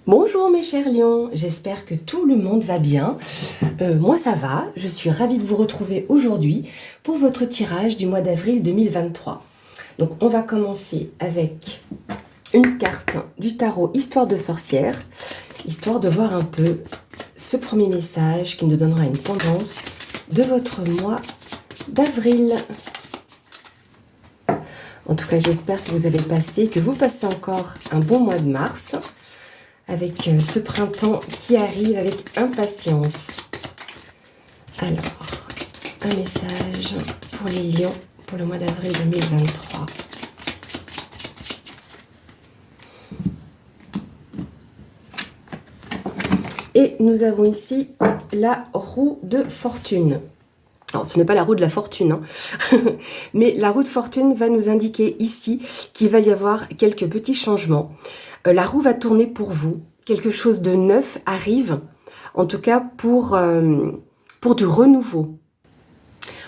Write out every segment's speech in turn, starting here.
Bonjour mes chers lions, j'espère que tout le monde va bien. Moi ça va, je suis ravie de vous retrouver aujourd'hui pour votre tirage du mois d'avril 2023. Donc on va commencer avec une carte du tarot Histoire de sorcière, histoire de voir un peu ce premier message qui nous donnera une tendance de votre mois d'avril. En tout cas j'espère que vous passez encore un bon mois de mars, avec ce printemps qui arrive avec impatience. Alors, un message pour les lions pour le mois d'avril 2023. Et nous avons ici la roue de fortune. Alors, ce n'est pas la roue de la fortune, hein. Mais la roue de fortune va nous indiquer ici qu'il va y avoir quelques petits changements. La roue va tourner pour vous. Quelque chose de neuf arrive, en tout cas pour du renouveau.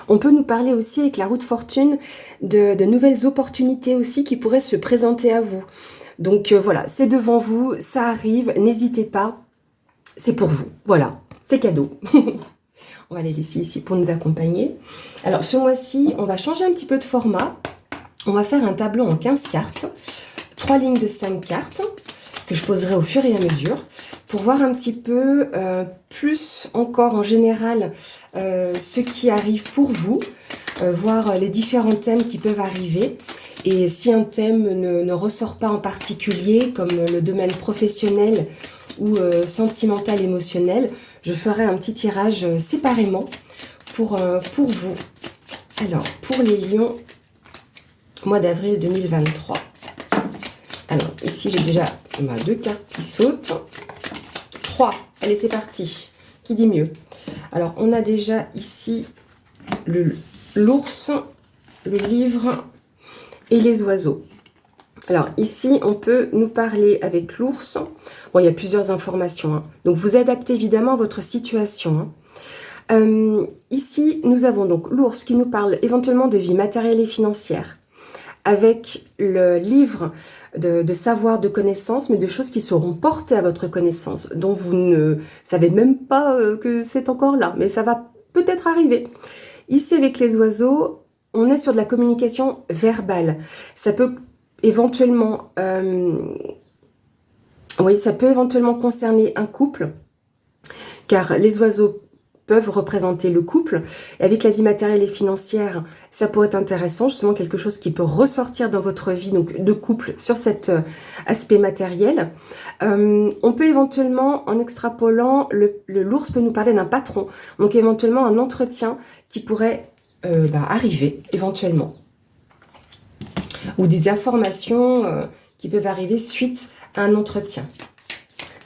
On peut nous parler aussi avec la roue de fortune de nouvelles opportunités aussi qui pourraient se présenter à vous. Donc voilà, c'est devant vous, ça arrive, n'hésitez pas, c'est pour vous. Voilà, c'est cadeau. On va les laisser ici pour nous accompagner. Alors ce mois-ci, on va changer un petit peu de format. On va faire un tableau en 15 cartes, 3 lignes de 5 cartes que je poserai au fur et à mesure pour voir un petit peu plus encore en général ce qui arrive pour vous, voir les différents thèmes qui peuvent arriver. Et si un thème ne ressort pas en particulier, comme le domaine professionnel ou sentimental, émotionnel, je ferai un petit tirage séparément pour vous. Alors, pour les lions, mois d'avril 2023. Alors, ici, j'ai déjà 2 cartes qui sautent. 3. Allez, c'est parti. Qui dit mieux? Alors, on a déjà ici l'ours, le livre et les oiseaux. Alors, ici, on peut nous parler avec l'ours. Bon, il y a plusieurs informations, hein. Donc, vous adaptez évidemment à votre situation, hein. Ici, nous avons donc l'ours qui nous parle éventuellement de vie matérielle et financière, avec le livre de savoir, de connaissances, mais de choses qui seront portées à votre connaissance, dont vous ne savez même pas que c'est encore là, mais ça va peut-être arriver. Ici, avec les oiseaux, on est sur de la communication verbale. Ça peut éventuellement, ça peut éventuellement concerner un couple, car les oiseaux peuvent représenter le couple. Et avec la vie matérielle et financière, ça pourrait être intéressant, justement quelque chose qui peut ressortir dans votre vie, donc de couple, sur cet aspect matériel. On peut éventuellement, en extrapolant, l'ours peut nous parler d'un patron, donc éventuellement un entretien qui pourrait arriver, éventuellement. Ou des informations qui peuvent arriver suite à un entretien.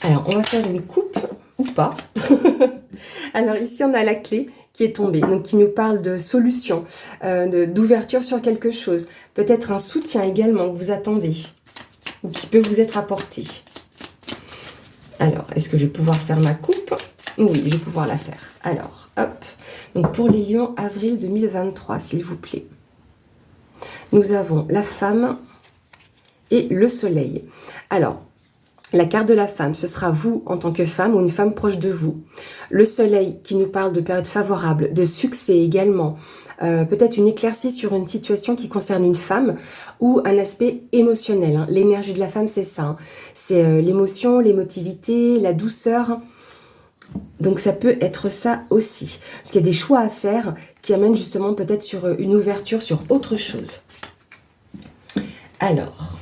Alors, on va faire une coupe, ou pas. Alors ici, on a la clé qui est tombée, donc qui nous parle de solution, d'ouverture sur quelque chose. Peut-être un soutien également que vous attendez, ou qui peut vous être apporté. Alors, est-ce que je vais pouvoir faire ma coupe? Oui, je vais pouvoir la faire. Alors, hop. Donc pour les lions, avril 2023, s'il vous plaît. Nous avons la femme et le soleil. Alors, la carte de la femme, ce sera vous en tant que femme ou une femme proche de vous. Le soleil qui nous parle de période favorable, de succès également. Peut-être une éclaircie sur une situation qui concerne une femme ou un aspect émotionnel, hein. L'énergie de la femme, c'est ça, hein. C'est l'émotion, l'émotivité, la douceur. Donc ça peut être ça aussi. Parce qu'il y a des choix à faire qui amènent justement peut-être sur une ouverture sur autre chose. Alors...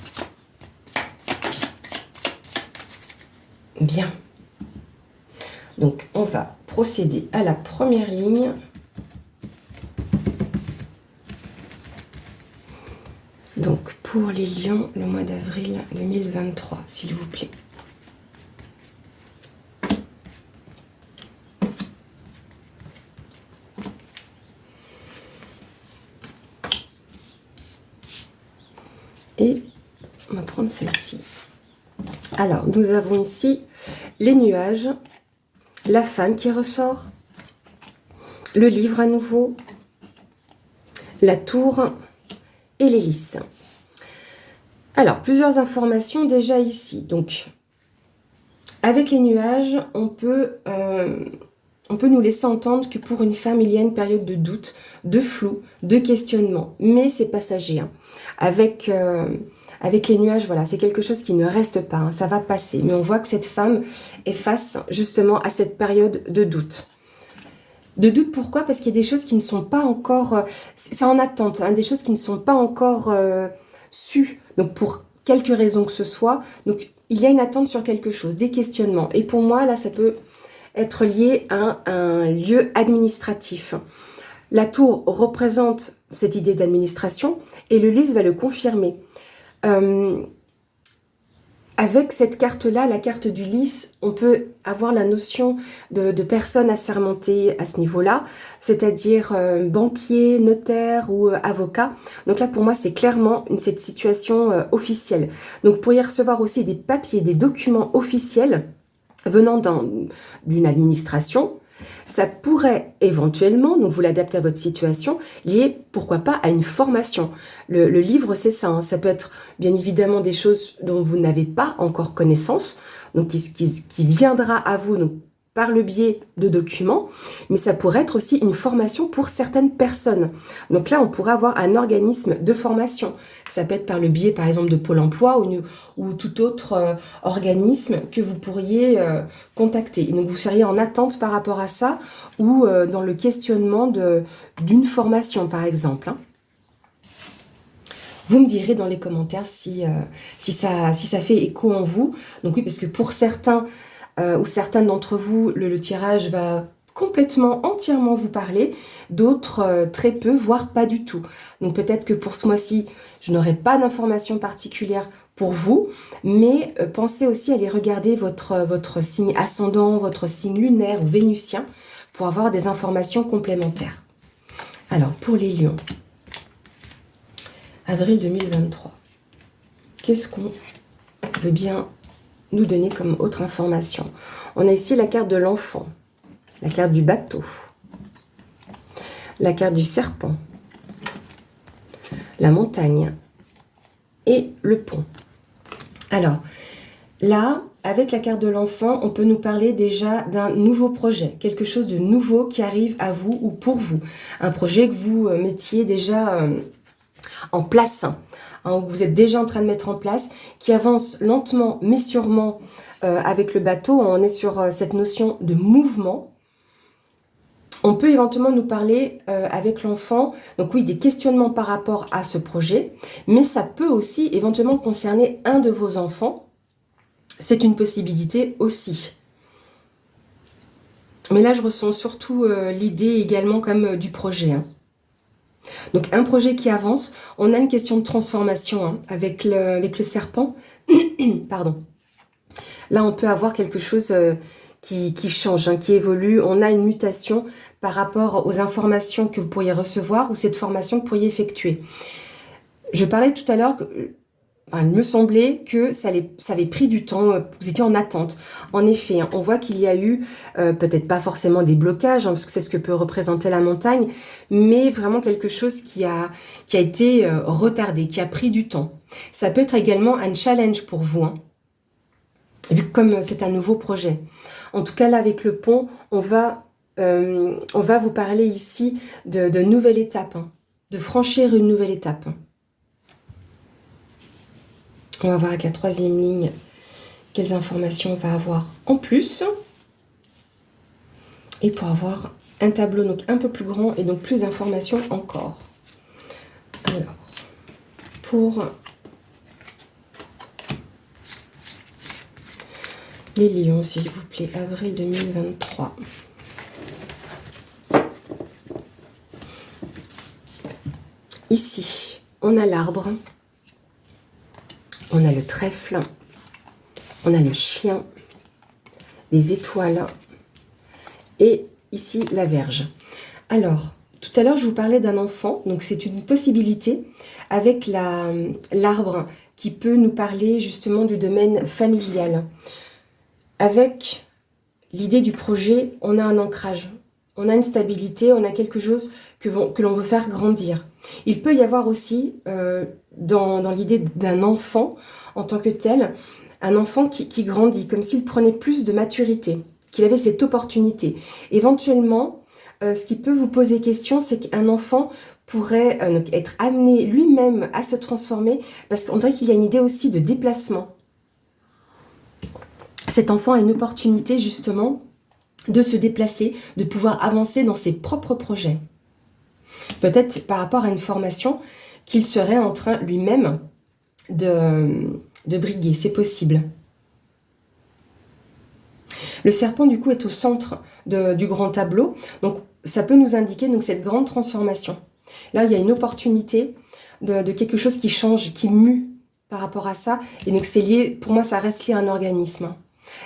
Bien. Donc, on va procéder à la première ligne. Donc, pour les lions, le mois d'avril 2023, s'il vous plaît. Et on va prendre celle-ci. Alors, nous avons ici les nuages, la femme qui ressort, le livre à nouveau, la tour et l'hélice. Alors, plusieurs informations déjà ici. Donc, Avec les nuages, on peut nous laisser entendre que pour une femme, il y a une période de doute, de flou, de questionnement. Mais c'est passager, hein. Avec les nuages, voilà, c'est quelque chose qui ne reste pas, hein, ça va passer. Mais on voit que cette femme est face justement à cette période de doute. De doute, pourquoi? Parce qu'il y a des choses qui ne sont pas encore... c'est en attente, hein, des choses qui ne sont pas encore sues. Donc pour quelque raison que ce soit. Donc il y a une attente sur quelque chose, des questionnements. Et pour moi, là, ça peut être lié à un lieu administratif. La tour représente cette idée d'administration et le lys va le confirmer. Avec cette carte-là, la carte du lys, on peut avoir la notion de personnes assermentées à ce niveau-là, c'est-à-dire banquier, notaire ou avocat. Donc là, pour moi, c'est clairement cette situation officielle. Donc, vous pourriez recevoir aussi des papiers, des documents officiels venant d'une administration. Ça pourrait éventuellement, donc vous l'adaptez à votre situation, lié, pourquoi pas, à une formation. Le livre, c'est ça, hein. Ça peut être bien évidemment des choses dont vous n'avez pas encore connaissance, donc qui viendra à vous donc, par le biais de documents, mais ça pourrait être aussi une formation pour certaines personnes. Donc là, on pourrait avoir un organisme de formation. Ça peut être par le biais, par exemple, de Pôle emploi ou tout autre organisme que vous pourriez contacter. Et donc, vous seriez en attente par rapport à ça ou dans le questionnement d'une formation, par exemple, hein. Vous me direz dans les commentaires si ça fait écho en vous. Donc oui, parce que pour certains ou certaines d'entre vous, le tirage va complètement, entièrement vous parler, d'autres très peu, voire pas du tout. Donc peut-être que pour ce mois-ci, je n'aurai pas d'informations particulières pour vous, mais pensez aussi à aller regarder votre signe ascendant, votre signe lunaire ou vénusien, pour avoir des informations complémentaires. Alors, pour les lions, avril 2023, qu'est-ce qu'on veut bien nous donner comme autre information? On a ici la carte de l'enfant, la carte du bateau, la carte du serpent, la montagne et le pont. Alors, là, avec la carte de l'enfant, on peut nous parler déjà d'un nouveau projet, quelque chose de nouveau qui arrive à vous ou pour vous. Un projet que vous mettiez déjà en place, hein, où vous êtes déjà en train de mettre en place, qui avance lentement mais sûrement avec le bateau. On est sur cette notion de mouvement. On peut éventuellement nous parler avec l'enfant, donc oui, des questionnements par rapport à ce projet, mais ça peut aussi éventuellement concerner un de vos enfants. C'est une possibilité aussi. Mais là, je ressens surtout l'idée également comme du projet, hein. Donc un projet qui avance, on a une question de transformation hein, avec le serpent. Pardon. Là, on peut avoir quelque chose qui change, hein, qui évolue. On a une mutation par rapport aux informations que vous pourriez recevoir ou cette formation que vous pourriez effectuer. Je parlais tout à l'heure que... il me semblait que ça avait pris du temps, vous étiez en attente. En effet, hein, on voit qu'il y a eu, peut-être pas forcément des blocages, hein, parce que c'est ce que peut représenter la montagne, mais vraiment quelque chose qui a été retardé, qui a pris du temps. Ça peut être également un challenge pour vous, hein, vu que comme c'est un nouveau projet. En tout cas, là, avec le pont, on va vous parler ici de nouvelle étape, hein, de franchir une nouvelle étape. On va voir avec la troisième ligne quelles informations on va avoir en plus. Et pour avoir un tableau donc un peu plus grand et donc plus d'informations encore. Alors, pour les lions, s'il vous plaît, avril 2023. Ici, on a l'arbre. On a le trèfle, on a le chien, les étoiles et ici la Vierge. Alors, tout à l'heure je vous parlais d'un enfant, donc c'est une possibilité avec l'arbre qui peut nous parler justement du domaine familial. Avec l'idée du projet, on a un ancrage, on a une stabilité, on a quelque chose que l'on veut faire grandir. Il peut y avoir aussi, dans l'idée d'un enfant en tant que tel, un enfant qui grandit, comme s'il prenait plus de maturité, qu'il avait cette opportunité. Éventuellement, ce qui peut vous poser question, c'est qu'un enfant pourrait être amené lui-même à se transformer, parce qu'on dirait qu'il y a une idée aussi de déplacement. Cet enfant a une opportunité justement de se déplacer, de pouvoir avancer dans ses propres projets. Peut-être par rapport à une formation qu'il serait en train lui-même de briguer, c'est possible. Le serpent du coup est au centre du grand tableau, donc ça peut nous indiquer donc cette grande transformation. Là il y a une opportunité de quelque chose qui change, qui mue par rapport à ça, et donc c'est lié, pour moi ça reste lié à un organisme,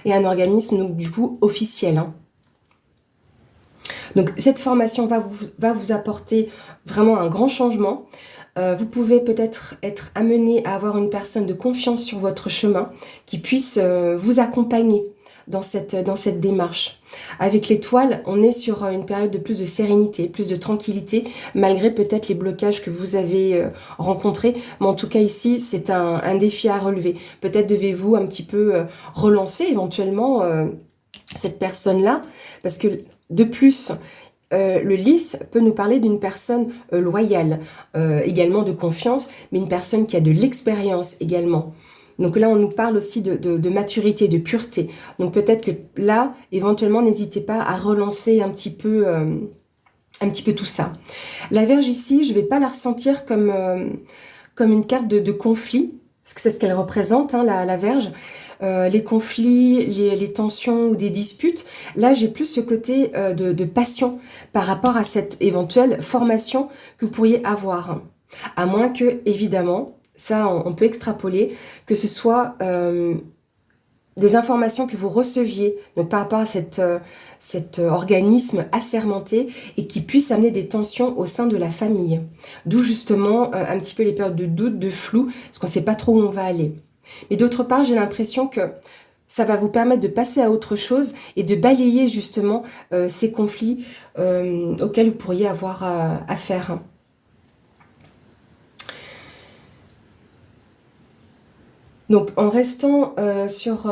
et un organisme donc du coup officiel. Donc cette formation va vous apporter vraiment un grand changement. Vous pouvez peut-être être amené à avoir une personne de confiance sur votre chemin qui puisse vous accompagner dans cette démarche. Avec l'étoile, on est sur une période de plus de sérénité, plus de tranquillité, malgré peut-être les blocages que vous avez rencontrés. Mais en tout cas ici, c'est un défi à relever. Peut-être devez-vous un petit peu relancer éventuellement cette personne-là, parce que de plus, le lys peut nous parler d'une personne loyale, également de confiance, mais une personne qui a de l'expérience également. Donc là, on nous parle aussi de maturité, de pureté. Donc peut-être que là, éventuellement, n'hésitez pas à relancer un petit peu tout ça. La Vierge ici, je ne vais pas la ressentir comme une carte de conflit, parce que c'est ce qu'elle représente, hein, la Vierge. Les conflits, les tensions ou des disputes. Là, j'ai plus ce côté de passion par rapport à cette éventuelle formation que vous pourriez avoir. À moins que, évidemment, ça, on peut extrapoler, que ce soit des informations que vous receviez donc par rapport à cet organisme assermenté et qui puisse amener des tensions au sein de la famille. D'où justement un petit peu les périodes de doute, de flou, parce qu'on ne sait pas trop où on va aller. Mais d'autre part, j'ai l'impression que ça va vous permettre de passer à autre chose et de balayer justement ces conflits auxquels vous pourriez avoir affaire. Donc en restant sur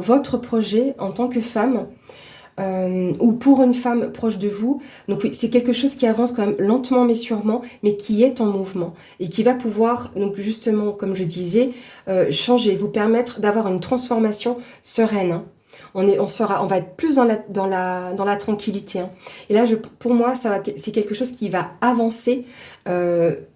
votre projet en tant que femme, ou pour une femme proche de vous. Donc oui, c'est quelque chose qui avance quand même lentement mais sûrement, mais qui est en mouvement et qui va pouvoir, donc justement, comme je disais, changer, vous permettre d'avoir une transformation sereine. Hein. On va être plus dans la tranquillité. Hein. Et là, pour moi, c'est quelque chose qui va avancer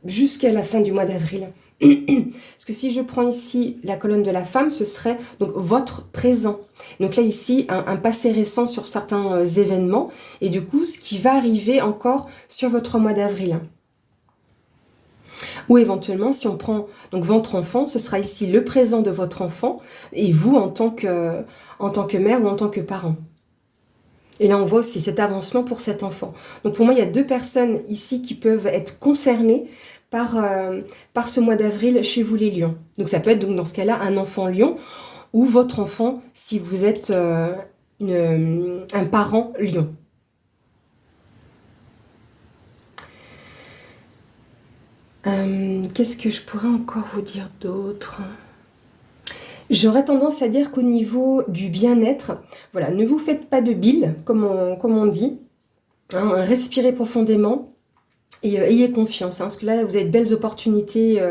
jusqu'à la fin du mois d'avril. Parce que si je prends ici la colonne de la femme, ce serait donc votre présent. Donc là ici, un passé récent sur certains événements, et du coup, ce qui va arriver encore sur votre mois d'avril. Ou éventuellement, si on prend donc votre enfant, ce sera ici le présent de votre enfant, et vous en tant que mère ou en tant que parent. Et là, on voit aussi cet avancement pour cet enfant. Donc pour moi, il y a deux personnes ici qui peuvent être concernées par ce mois d'avril chez vous les lions. Donc ça peut être donc dans ce cas-là un enfant lion ou votre enfant si vous êtes un parent lion. Qu'est-ce que je pourrais encore vous dire d'autre ? J'aurais tendance à dire qu'au niveau du bien-être, voilà, ne vous faites pas de bile, comme on dit. Hein, respirez profondément et ayez confiance. Hein, parce que là, vous avez de belles opportunités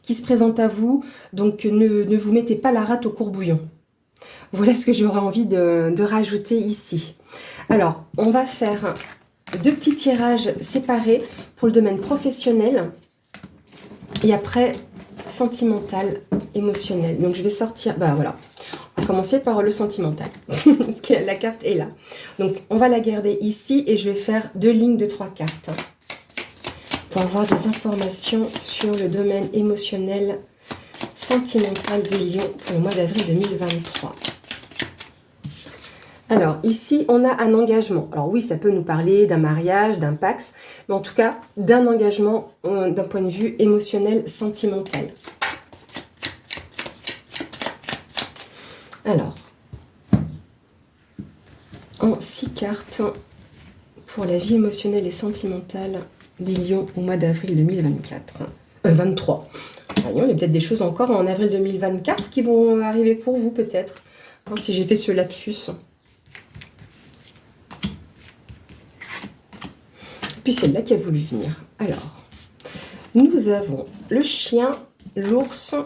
qui se présentent à vous. Donc, ne vous mettez pas la rate au courbouillon. Voilà ce que j'aurais envie de rajouter ici. Alors, on va faire deux petits tirages séparés pour le domaine professionnel. Et après, sentimental, émotionnel. Donc je vais sortir, voilà. On va commencer par le sentimental, parce que la carte est là. Donc on va la garder ici et je vais faire deux lignes de 3 cartes. Pour avoir des informations sur le domaine émotionnel, sentimental des lions pour le mois d'avril 2023. Alors, ici, on a un engagement. Alors oui, ça peut nous parler d'un mariage, d'un pax, mais en tout cas, d'un engagement d'un point de vue émotionnel, sentimental. Alors, en 6 cartes pour la vie émotionnelle et sentimentale des lions au mois d'avril 2024. 23. Voyons, il y a peut-être des choses encore en avril 2024 qui vont arriver pour vous, peut-être. Hein, si j'ai fait ce lapsus. Puis celle-là qui a voulu venir. Alors, nous avons le chien, l'ours,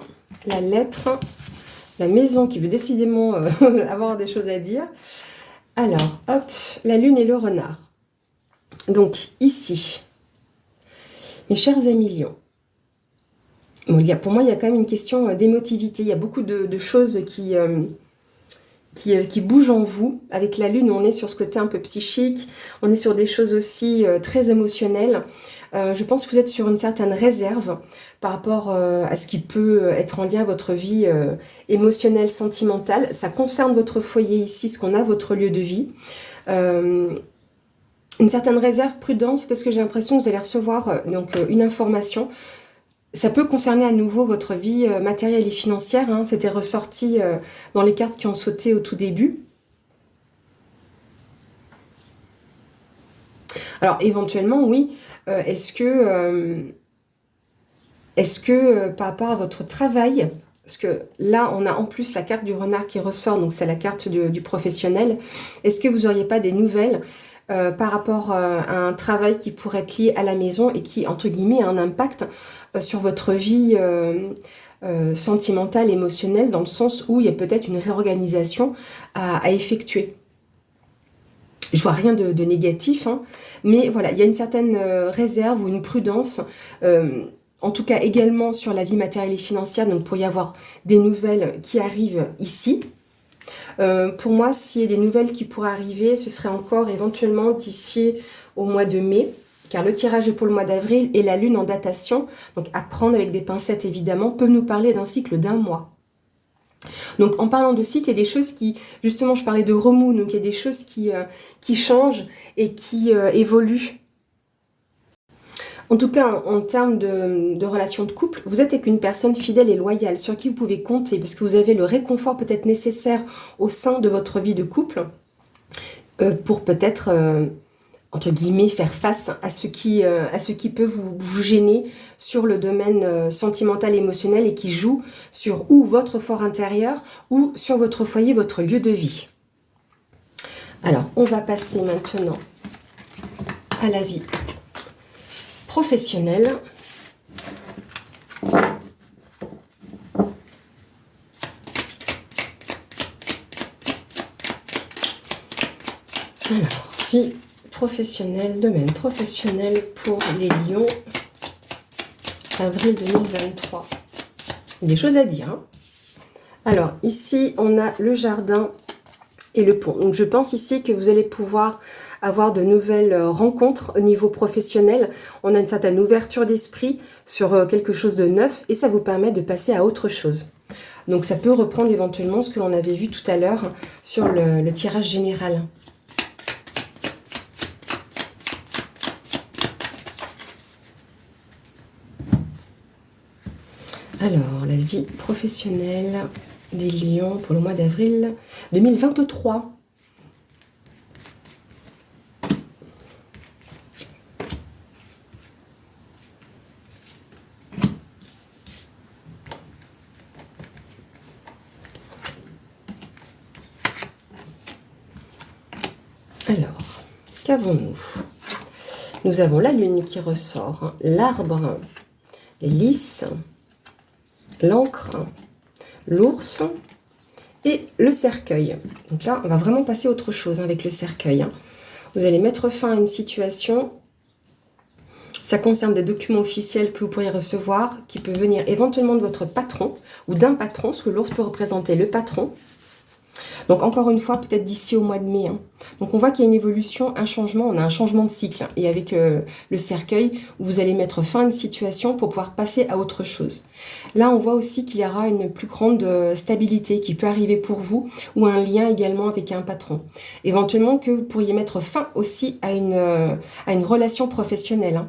la lettre, la maison qui veut décidément avoir des choses à dire. Alors, hop, la lune et le renard. Donc, ici, mes chers amis lions, bon, pour moi, il y a quand même une question d'émotivité. Il y a beaucoup de choses qui bougent en vous. Avec la lune, on est sur ce côté un peu psychique. On est sur des choses aussi très émotionnelles. Je pense que vous êtes sur une certaine réserve par rapport à ce qui peut être en lien à votre vie émotionnelle, sentimentale. Ça concerne votre foyer ici, ce qu'on a, votre lieu de vie. Une certaine réserve, prudence, parce que j'ai l'impression que vous allez recevoir une information. Ça peut concerner à nouveau votre vie matérielle et financière. Hein. C'était ressorti dans les cartes qui ont sauté au tout début. Alors, éventuellement, oui. Est-ce que par rapport à votre travail, parce que là, on a en plus la carte du renard qui ressort, donc c'est la carte du professionnel. Est-ce que vous n'auriez pas des nouvelles par rapport à un travail qui pourrait être lié à la maison et qui, entre guillemets, a un impact sur votre vie sentimentale, émotionnelle, dans le sens où il y a peut-être une réorganisation à effectuer. Je vois rien de négatif, hein, mais voilà, il y a une certaine réserve ou une prudence, en tout cas également sur la vie matérielle et financière, donc pour y avoir des nouvelles qui arrivent ici. Pour moi, s'il y a des nouvelles qui pourraient arriver, ce serait encore éventuellement d'ici au mois de mai, car le tirage est pour le mois d'avril et la lune en datation, donc à prendre avec des pincettes évidemment, peut nous parler d'un cycle d'1 mois. Donc en parlant de cycle, il y a des choses qui, justement je parlais de remous, donc il y a des choses qui changent et qui évoluent. En tout cas, en termes de relation de couple, vous êtes avec une personne fidèle et loyale sur qui vous pouvez compter parce que vous avez le réconfort peut-être nécessaire au sein de votre vie de couple pour peut-être, entre guillemets, faire face à ce qui peut vous gêner sur le domaine sentimental, émotionnel et qui joue sur ou votre fort intérieur ou sur votre foyer, votre lieu de vie. Alors, on va passer maintenant à la vie professionnelle. Alors, vie professionnelle, domaine professionnel pour les lions, avril 2023. Il y a des choses à dire. Hein. Alors, ici, on a le jardin et le pont. Donc, je pense ici que vous allez pouvoir avoir de nouvelles rencontres au niveau professionnel. On a une certaine ouverture d'esprit sur quelque chose de neuf et ça vous permet de passer à autre chose. Donc, ça peut reprendre éventuellement ce que l'on avait vu tout à l'heure sur le tirage général. Alors, la vie professionnelle des lions pour le mois d'avril 2023. Alors, qu'avons-nous? Nous avons la lune qui ressort, l'arbre, les lys, l'encre, l'ours et le cercueil. Donc là, on va vraiment passer à autre chose avec le cercueil. Vous allez mettre fin à une situation. Ça concerne des documents officiels que vous pourriez recevoir, qui peuvent venir éventuellement de votre patron ou d'un patron, parce que l'ours peut représenter le patron. Donc encore une fois, peut-être d'ici au mois de mai. Hein. Donc on voit qu'il y a une évolution, un changement, on a un changement de cycle. Hein. Et avec le cercueil, vous allez mettre fin à une situation pour pouvoir passer à autre chose. Là, on voit aussi qu'il y aura une plus grande stabilité qui peut arriver pour vous, ou un lien également avec un patron. Éventuellement que vous pourriez mettre fin aussi à une relation professionnelle. Hein.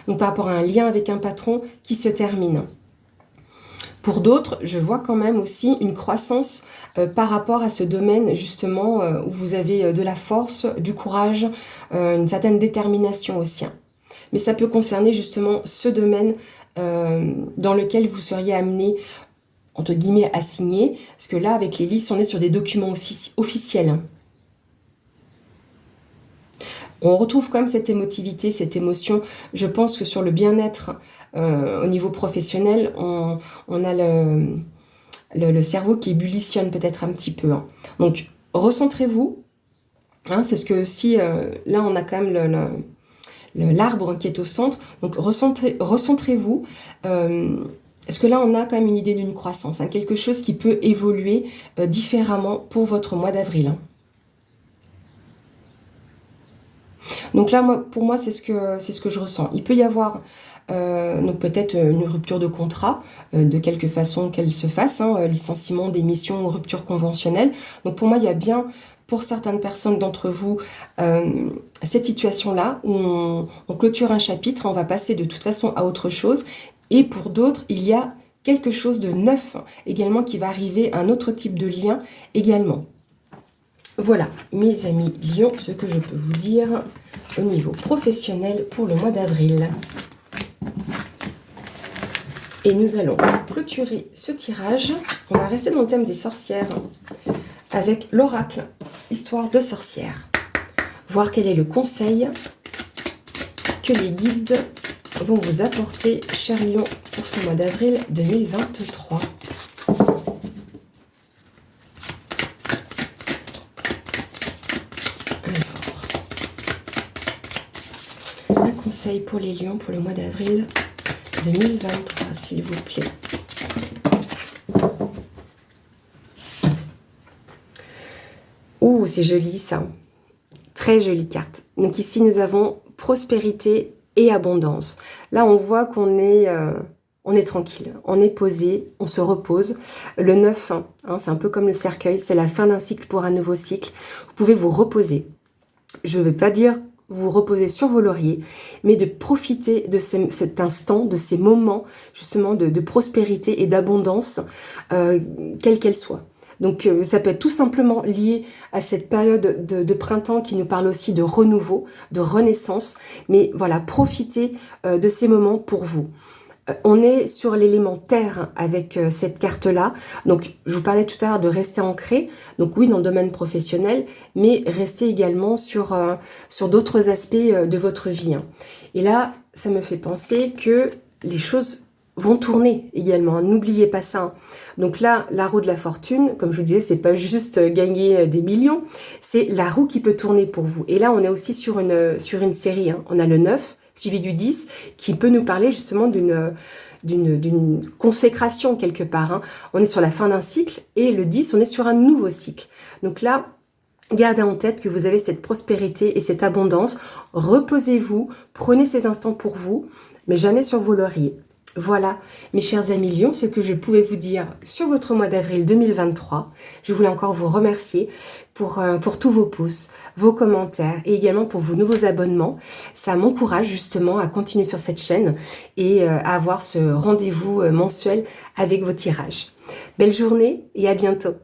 Donc par rapport à un lien avec un patron qui se termine. Pour d'autres, je vois quand même aussi une croissance par rapport à ce domaine justement où vous avez de la force, du courage, une certaine détermination aussi. Hein. Mais ça peut concerner justement ce domaine dans lequel vous seriez amené, entre guillemets, à signer. Parce que là, avec les listes, on est sur des documents aussi officiels. On retrouve quand même cette émotivité, cette émotion. Je pense que sur le bien-être au niveau professionnel, on a le cerveau qui ébullitionne peut-être un petit peu. Hein. Donc, recentrez-vous. Hein, c'est ce que si là, on a quand même l'arbre qui est au centre. Donc, recentrez-vous. Parce que là, on a quand même une idée d'une croissance. Hein, quelque chose qui peut évoluer différemment pour votre mois d'avril. Hein. Donc là, pour moi, c'est ce que je ressens. Il peut y avoir donc peut-être une rupture de contrat, de quelque façon qu'elle se fasse, hein, licenciement, démission ou rupture conventionnelle. Donc pour moi, il y a bien, pour certaines personnes d'entre vous, cette situation-là où on clôture un chapitre, on va passer de toute façon à autre chose. Et pour d'autres, il y a quelque chose de neuf également qui va arriver, un autre type de lien également. Voilà, mes amis Lions, ce que je peux vous dire au niveau professionnel pour le mois d'avril. Et nous allons clôturer ce tirage. On va rester dans le thème des sorcières avec l'oracle, histoire de sorcière. Voir quel est le conseil que les guides vont vous apporter, chers Lions, pour ce mois d'avril 2023. Conseil pour les lions pour le mois d'avril 2023, s'il vous plaît. Ouh, c'est joli ça. Très jolie carte. Donc ici, nous avons prospérité et abondance. Là, on voit qu'on est tranquille, on est posé, on se repose. Le 9, hein, c'est un peu comme le cercueil, c'est la fin d'un cycle pour un nouveau cycle. Vous pouvez vous reposer. Je ne vais pas dire vous reposer sur vos lauriers, mais de profiter de cet instant, de ces moments justement de prospérité et d'abondance, quelle qu'elle soit. Donc ça peut être tout simplement lié à cette période de printemps qui nous parle aussi de renouveau, de renaissance, mais voilà, profitez de ces moments pour vous. On est sur l'élément terre avec cette carte-là. Donc, je vous parlais tout à l'heure de rester ancré. Donc oui, dans le domaine professionnel, mais rester également sur d'autres aspects de votre vie. Hein. Et là, ça me fait penser que les choses vont tourner également. N'oubliez pas ça. Hein. Donc là, la roue de la fortune, comme je vous disais, c'est pas juste gagner des millions, c'est la roue qui peut tourner pour vous. Et là, on est aussi sur une série. Hein. On a le 9, suivi du 10, qui peut nous parler justement d'une consécration quelque part. Hein. On est sur la fin d'un cycle, et le 10, on est sur un nouveau cycle. Donc là, gardez en tête que vous avez cette prospérité et cette abondance. Reposez-vous, prenez ces instants pour vous, mais jamais sur vos lauriers. Voilà, mes chers amis Lions, ce que je pouvais vous dire sur votre mois d'avril 2023. Je voulais encore vous remercier pour tous vos pouces, vos commentaires et également pour vos nouveaux abonnements. Ça m'encourage justement à continuer sur cette chaîne et à avoir ce rendez-vous mensuel avec vos tirages. Belle journée et à bientôt.